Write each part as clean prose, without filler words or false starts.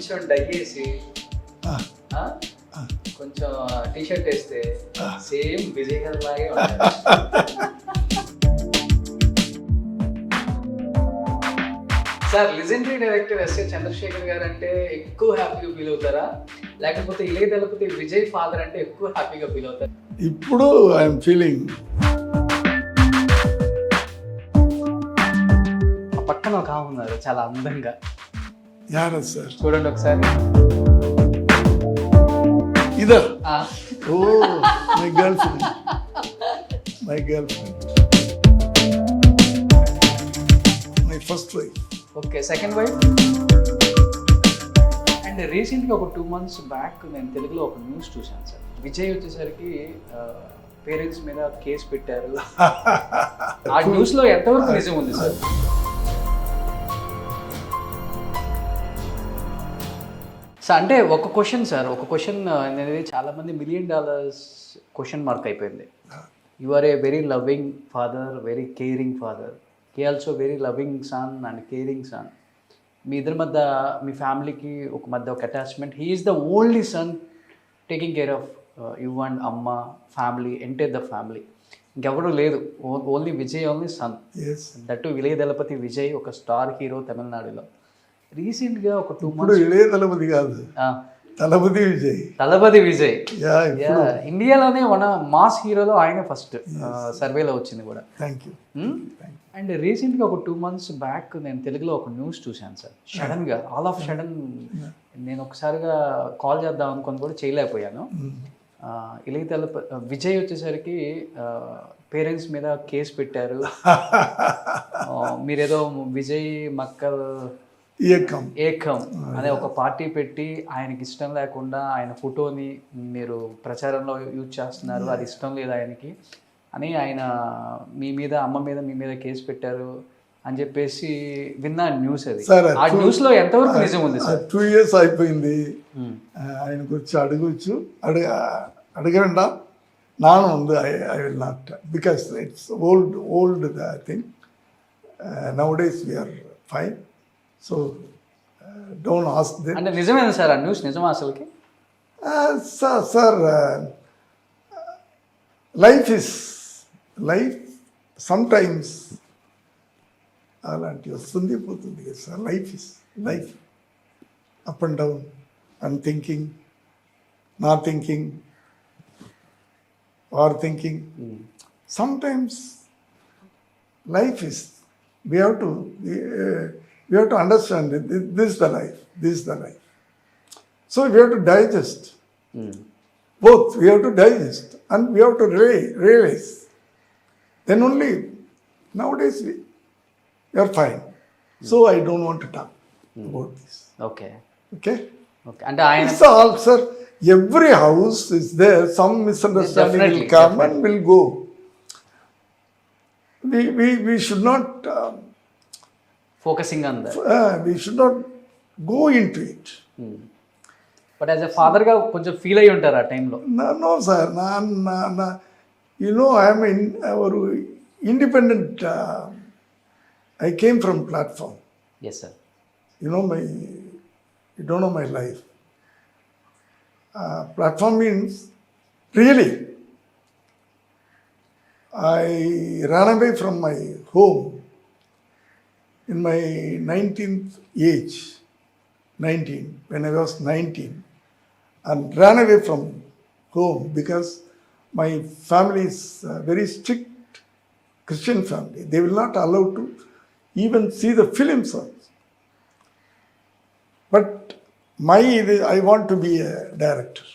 కొంచెం డై వేసి ఆ, కొంచెం టీ షర్ట్ వేస్తే సేమ్ విజయ్ గారి లాగే ఉంటాడు. Sir legendary director S A Chandrasekhar garu అంటే ఎక్కువ హ్యాపీగా ఫీల్ అవుతారా, లేకపోతే ఇళయ దళపతి విజయ్ ఫాదర్ అంటే ఎక్కువ హ్యాపీగా ఫీల్ అవుతారా? ఇప్పుడు ఐఎమ్ ఫీలింగ్ ఆ పక్కన ఒక ఆమె ఉన్నారు చాలా అందంగా, యారా సార్ చూడండి ఒకసారి. ఇదర్ ఆ, oh my girlfriend my first wife. Okay, second wife. And రీసెంట్గా ఒక 2 months బ్యాక్ నేను తెలుగులో ఒక న్యూస్ చూశాను సార్. విజయ్ వచ్చేసరికి పేరెంట్స్ మీద కేసు పెట్టారు. ఆ న్యూస్లో ఎంతవరకు నిజం ఉంది సార్? సార్ అంటే ఒక క్వశ్చన్ అనేది చాలామంది $1 million క్వశ్చన్ మార్క్ అయిపోయింది. You are a very loving father, very caring father, he also very loving son and caring son. మీ ఇద్దరి మధ్య, మీ ఫ్యామిలీకి మధ్య ఒక attachment. He is the only son taking care of you and అమ్మ, family, entire the family. ఇంకెవరూ లేదు, only Vijay, only son. Yes that Ilaya Thalapathy Vijay, ఒక స్టార్ హీరో తమిళనాడులో. రీసెంట్గా ఒక 2 ఇప్పుడు months ఇళయ దళపతి కాదు, తలపతి విజయ్. తలపతి విజయ్ యా ఇప్పుడు ఇండియాలోనే వన్ మాస్ హీరోలో ఆయన ఫస్ట్ సర్వేలో వచ్చింది కూడా. Thank you. అండ్ రీసెంట్గా ఒక 2 months బ్యాక్ నేను తెలుగులో ఒక న్యూస్ చూశాను సార్. సడన్గా ఆల్ ఆఫ్ సడన్ నేను ఒకసారిగా కాల్ చేద్దాం అనుకొని కూడా చేయలేకపోయాను. ఇళయ దళపతి విజయ్ వచ్చేసరికి పేరెంట్స్ మీద కేసు పెట్టారు. మీరేదో విజయ్ మక్కల్ ఏకం అనే ఒక పార్టీ పెట్టి ఆయనకి ఇష్టం లేకుండా ఆయన ఫోటోని మీరు ప్రచారంలో యూజ్ చేస్తున్నారు, అది ఇష్టం లేదు ఆయనకి అని ఆయన మీ మీద, అమ్మ మీద, మీ మీద కేసు పెట్టారు అని చెప్పేసి విన్నా న్యూస్. అది ఆ న్యూస్ లో ఎంతవరకు నిజం ఉంది సార్? 2 years అయిపోయింది. ఆయన గురించి అడగచ్చు, అడగండా నాను ఉంది. I will not, because it's old thing. Nowadays we are fine, so don't ask them. అంటే నిజమేనా సార్ ఆ న్యూస్? నిజమా అసలుకి? సార్ లైఫ్ సమ్టైమ్స్ అలాంటివి వస్తుంది పోతుంది కదా sir. Life up and down, and thinking, not thinking, or thinking. Sometimes life is, we have to understand that this is the life. So we have to digest. Both we have to digest and we have to realize. Then only nowadays we are fine. So I don't want to talk about this. Okay Okay? Okay. అంటే ఆయన It's all, sir. Every house is there. Some misunderstanding Definitely, will come and will go. We should not. Focusing on that. We should not go into it. But as a ఫాదర్గా కొంచెం feel అయ్యి ఉంటారు ఆ టైంలో. No, sir. You know, I am independent. I came from platform. Yes sir. You don't know my life. Platform means, really, I ran away from my home in my 19th age, when I was 19, and ran away from home because my family is a very strict Christian family. They will not allow to even see the films also. But I want to be a director.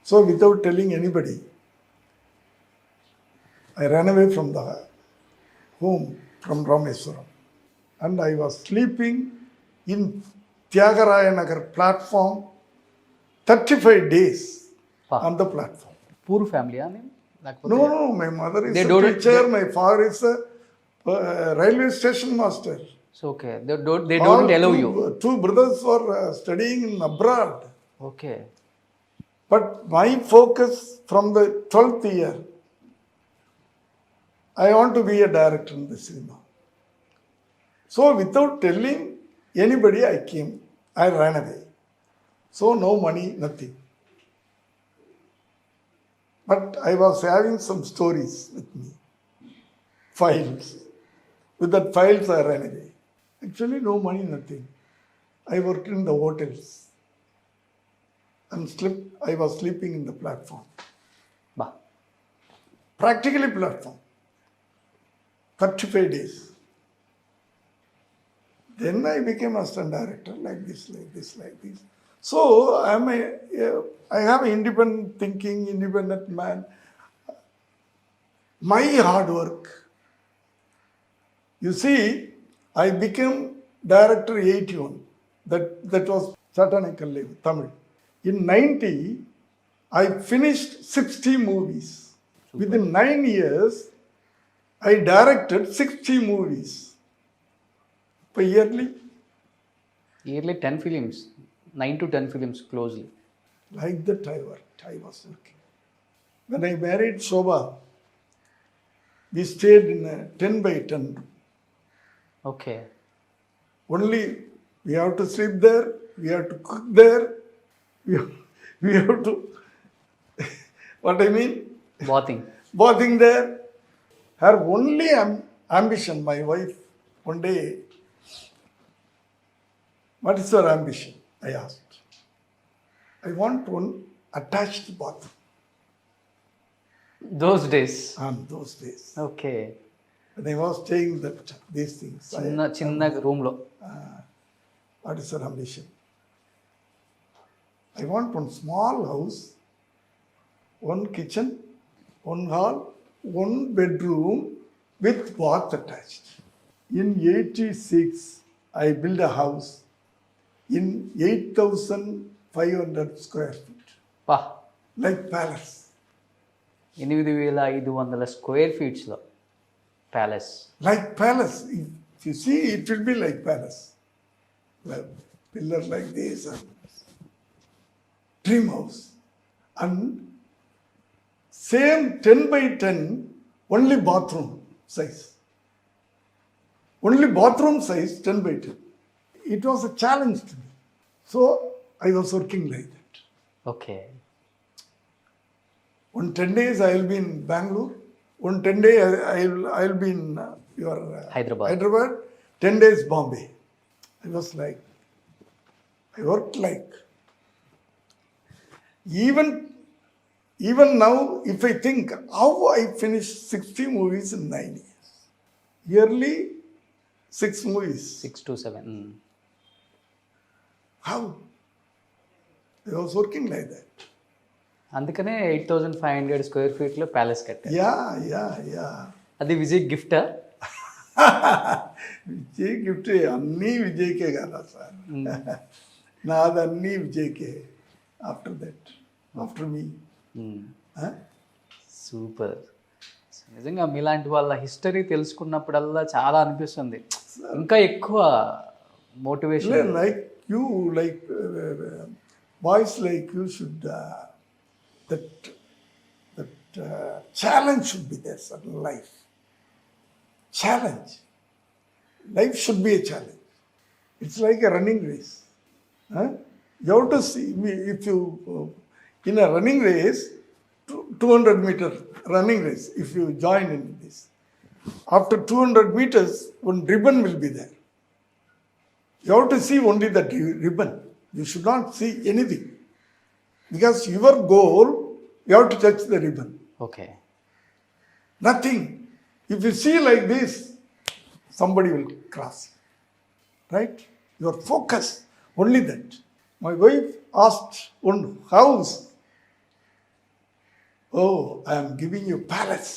So without telling anybody, I ran away from the home from Rameswaram. And I was sleeping in Tyagaraya Nagar platform 35 days on the platform. Poor family అని లేకపోతే? No, my mother is They a don't- teacher, my father is a railway station master. So okay, they don't allow you. Two brothers were studying in abroad. Okay. But my focus from the 12th year, I want to be a director in the cinema. So without telling anybody, I came I ran away. So no money, nothing. But I was having some stories with me, files. With that files, I ran away. Actually, no money, nothing. I worked in the hotels and I was sleeping in the platform. బా Practically platform. 35 days. Then I became assistant director, like this. So I have independent thinking, independent man. My hard work. You see, I became director 81. That was Satanical Tamil. In 90, I finished 60 movies. Within 9 years, I directed 60 movies. Per yearly, yearly 10 films 9 to 10 films closely. like that I worked. I was working. When I married Shobha, we stayed in a 10 by 10 room. Okay. Only we have to sleep there, we have to cook there, we have to, what I mean, bathing there. Her only ambition, my wife, one day, what is your ambition? I asked. I want one attached bathroom. Those days. On those days, okay. when I was staying these things, చిన్న రూమ్లో. what is your ambition? I want one small house, one kitchen, one hall, one bedroom with bath attached. In 86, I built a house in 8,500 square feet, పా like palace. 8,500 square ఫీట్స్లో palace. Like palace. If you see, it will be like palace. Well, pillar like this and dream house. And same 10 by 10, only bathroom size. Only bathroom size 10 by 10. It was a challenge to me. So I was working like that. Okay. On 10 days I will be in Bangalore. On 10 days I will be in your Hyderabad. 10 days Bombay. I was like, I worked like, even now, if I think how I finished 60 movies in 9 years, yearly 6 movies. 6 to 7. How? I was working like that. అందుకనే 8,500 square ఫీట్లో palace కట్టారు. Yeah. అది Vijay గిఫ్టా? Vijay gift అన్నీ విజయ్కే కదా sir. నాదన్నీ విజయ్కే. After మీ. Super. నిజంగా మీలాంటి వాళ్ళ history తెలుసుకున్నప్పుడల్లా చాలా అనిపిస్తుంది, ఇంకా ఎక్కువ motivation. Like you, like boys like you should, that challenge should be there, sir, in life. Challenge. Life should be a challenge. It's like a running race. You have to see, if you, in a running race, 200-meter running race, if you join in this, after 200 meters, one ribbon will be there. You have to see only that ribbon. You should not see anything. Because your goal, you have to touch the ribbon. Okay. Nothing. If you see like this, somebody will cross. Right? Your focus, only that. My wife asked one house. Oh, I am giving you palace.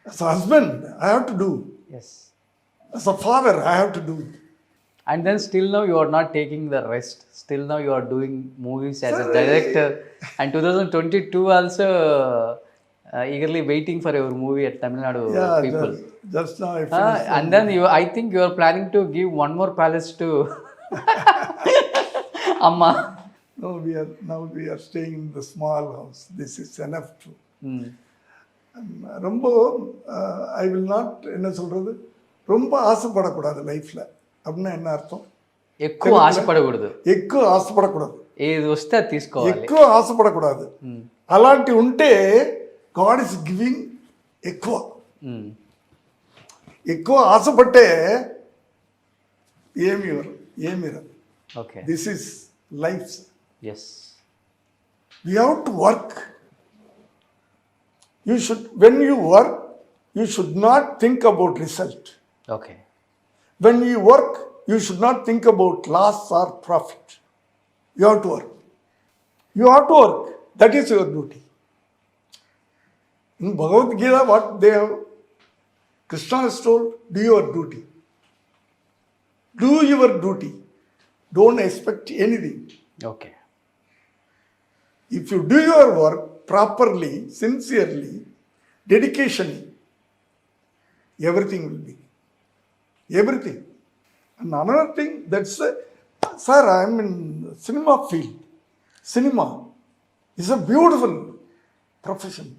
As a husband, I have to do. Yes. As a father, I have to do. And then still now you are not taking the rest. Still now you are doing movies as a director. And 2022 also eagerly waiting for your movie at Tamil Nadu people. Just now I finished. And then I think you are planning to give one more palace to Amma. No, we are staying in the small house. This is enough to. ரொம்ப I will not, என்ன சொல்கிறது, ரொம்ப ஆசைப்படக்கூடாது லைஃப்பில். அப்படின்னா என்ன అర్థం? ఎక్కువ ఆశపడకూడదు, ఎక్కువ ఆశపడకూడదు, ఏది వస్తే అది తీసుకోవాలి. ఎక్కువ ఆశపడకూడదు. అలాంటి ఉంటే గాడ్ ఇస్ గివింగ్ ఎక్కువ. ఎక్కువ ఆశపట్టే ఏమి రాదు. Okay, this is life. Yes, we have to work. You should, when you work, you should not think about result. Okay, when you work, you should not think about loss or profit. You have to work. You have to work. That is your duty. In Bhagavad Gita, what they have, Krishna has told, do your duty. Do your duty. Don't expect anything. Okay, If you do your work properly, sincerely, dedication, everything will be. Everything. And another thing, that's, sir, I am in cinema field. Cinema is a beautiful profession.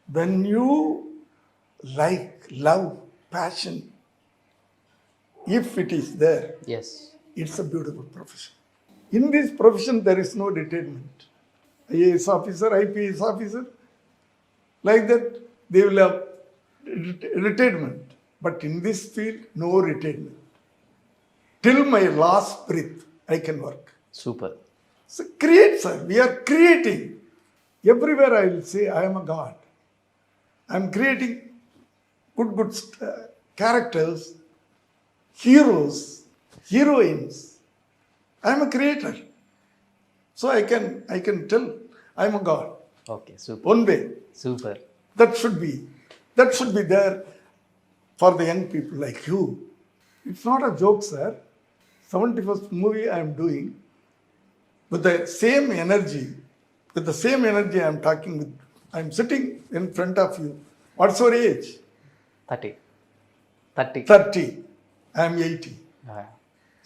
When you like, love, passion, if it is there, yes, it's a beautiful profession. In this profession, there is no retirement. IAS officer, IPS officer, like that, they will have retirement. But in this field, no retirement. Till my last breath, I can work. Super. So create, sir. We are creating. Everywhere I will say, I am a God. I am creating good characters, heroes, heroines. I am a creator. So I can tell I am a God. Okay, super, One way. Super. That should be there for the young people like you. It's not a joke, sir. 71st movie I am doing with the same energy. I am talking with. I am sitting in front of you. What's your age? 30. 30. I am 80.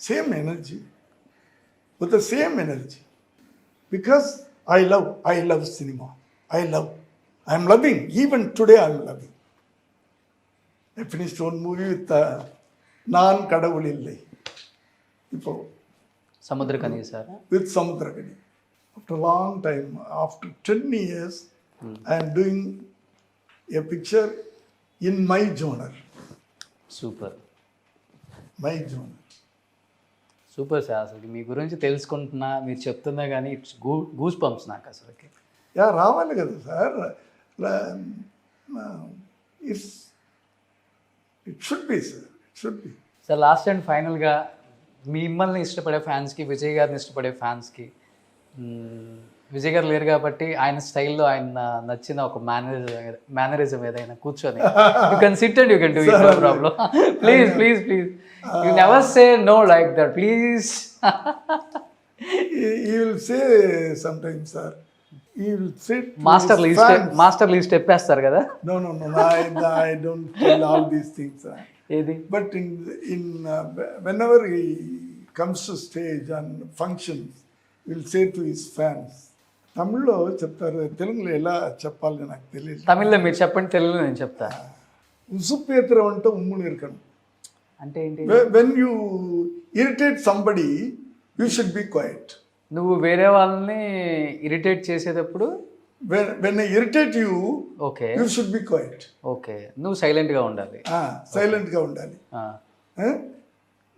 Same energy. With the same energy. Because I love cinema. I am loving. Even today I am loving. I finished one movie with Naan Kadavulillai. Samuthirakani sir. With Samudrakani. After a long time, after 10 years, I am doing a picture in my genre. Super, My genre. Super sir. అసలు మీ గురించి తెలుసుకుంటున్నా, మీరు చెప్తున్నా కానీ it's goose pumps నాకు అసలుకి. Yeah, రావాలి కదా sir. It should be, sir. It should be. Sir, last and ఫైనల్గా మిమ్మల్ని ఇష్టపడే ఫ్యాన్స్కి, విజయ్ గారిని ఇష్టపడే ఫ్యాన్స్కి, విజయ్ గారు లేరు కాబట్టి ఆయన స్టైల్లో ఆయన నచ్చిన ఒక మేనరిజం ఏదైనా కూర్చొని you can sit and you can do it, no problem. Please you never say no like that, please. He will say sometimes, sir. He will say master list చెప్పేస్తారు కదా. No. I don't tell all these things, sir. ఏది? But whenever he comes to stage and functions, he will say to his fans. తమిళ్లో చెప్తారు, తెలుగులో ఎలా చెప్పాలి నాకు తెలియదు. తమిళ్లో మీరు చెప్పండి, తెలుగులో నేను చెప్తా. ఉసుపేత్రం అంటే ఉమ్ములు ఇరకడం అంటే ఏంటి? When you irritate somebody, you should be quiet. నువ్వు వేరే వాళ్ళని ఇరిటేట్ చేసేటప్పుడు, when I irritate you, okay, you should be quiet. Okay, నువ్వు సైలెంట్గా ఉండాలి. సైలెంట్గా ఉండాలి.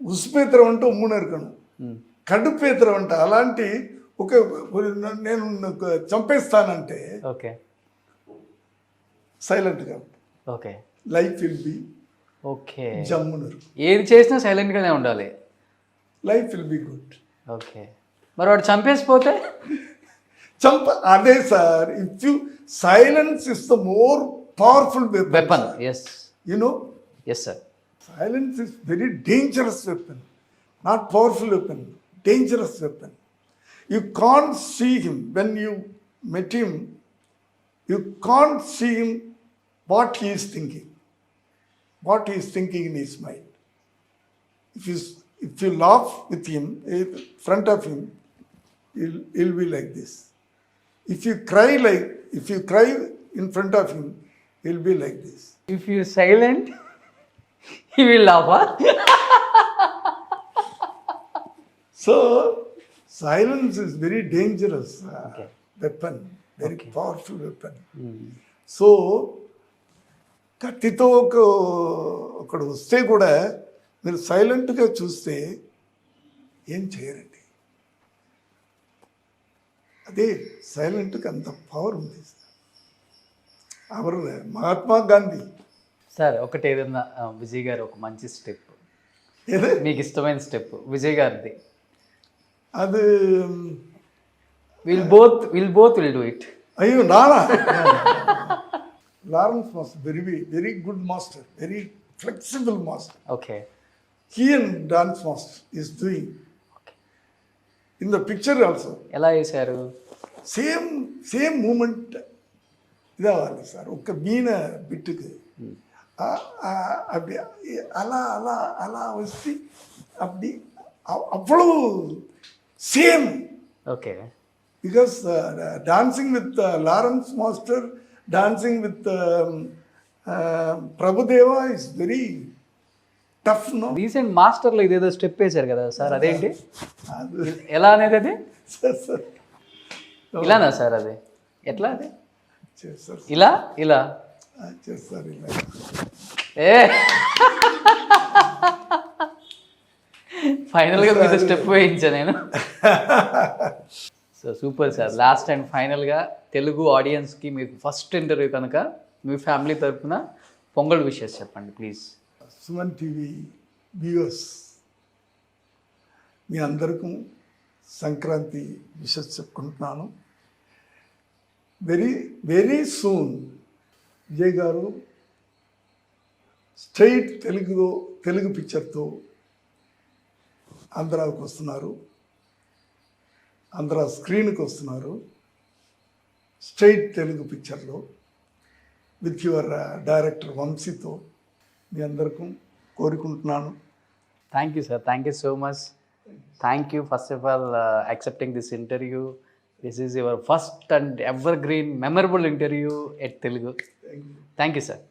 ఉసుపేత్రం అంటే ఉమ్మును ఇరకడం, కడుపేత్రం అంటే అలాంటి ఒక నేను చంపేస్తానంటే ఓకే, సైలెంట్గా ఉంటా. Okay, life will be okay, జమ్మును. ఏది చేసినా సైలెంట్గానే ఉండాలి. Life will be good. Okay, మరి వాడు చంపేసిపోతే? అదే sir, if you silence is the more powerful weapon. Yes, you know. Yes sir. Silence is very dangerous weapon, not powerful weapon, dangerous weapon. You can't see him when you met him. You can't see him what he is thinking, what he is thinking in his mind. If you laugh with him, in front of him, he'll be like this. If you cry in front of him, he'll be like this. If you silent, he will laugh, huh? So silence is very dangerous Okay. weapon, very Okay. powerful weapon. Hmm. So కత్తితో ఒకడు వస్తే కూడా మీరు సైలెంట్గా చూస్తే ఏం చేయరండి. అదే సైలెంట్కి అంత పవర్ ఉంది. అవర్ మహాత్మా గాంధీ సార్ ఒకటి ఏదన్నా విజయ్ గారు ఒక మంచి స్టెప్, ఏదే మీకు ఇష్టమైన స్టెప్ విజయ్ గారిది. అది will both will do it. అయ్యో నానా Lawrence master very good master, very flexible master. Okay. He and dance master is doing in the picture also ఎలా చేశారు? సేమ్ మూమెంట్ ఇదవ్వాలి సార్. ఒక్క మీన బిట్టుకు அப்படி అలా అలా అలా వచ్చి அப்படி அவ்வளவு same. Okay. Because dancing with Lawrence master, dancing with Prabhudeva is very tough. No recent మాస్టర్లో ఇదేదో స్టెప్ వేశారు కదా సార్, అదేంటి? అది ఎలా అనేది అది? సార్ ఇలానా సార్? అది ఎట్లా? అది చేస్తారు ఇలా ఇలా చేస్తారు ఇలా. ఏ ఫైనల్గా మీతో స్టెప్ వేయించా నేను. So super sir. Last and ఫైనల్గా తెలుగు ఆడియన్స్కి మీకు ఫస్ట్ ఇంటర్వ్యూ కనుక మీ ఫ్యామిలీ తరఫున పొంగల్ విషెస్ చెప్పండి ప్లీజ్. సుమన్ టీవీ వ్యూవర్స్, మీ అందరికీ సంక్రాంతి విషెస్ చెప్పుకుంటున్నాను. వెరీ సూన్ విజయ్ గారు స్ట్రైట్ తెలుగు పిక్చర్తో ఆంధ్రాకు వస్తున్నారు, ఆంధ్ర స్క్రీన్కి వస్తున్నారు. స్ట్రైట్ తెలుగు పిక్చర్లో విత్ యువర్ డైరెక్టర్ వంశీతో మీ అందరికీ కోరుకుంటున్నాను. Thank you sir. Thank you so much. Thank you first of all accepting this interview. This is your first and ever green memorable interview at Telugu. Thank you sir.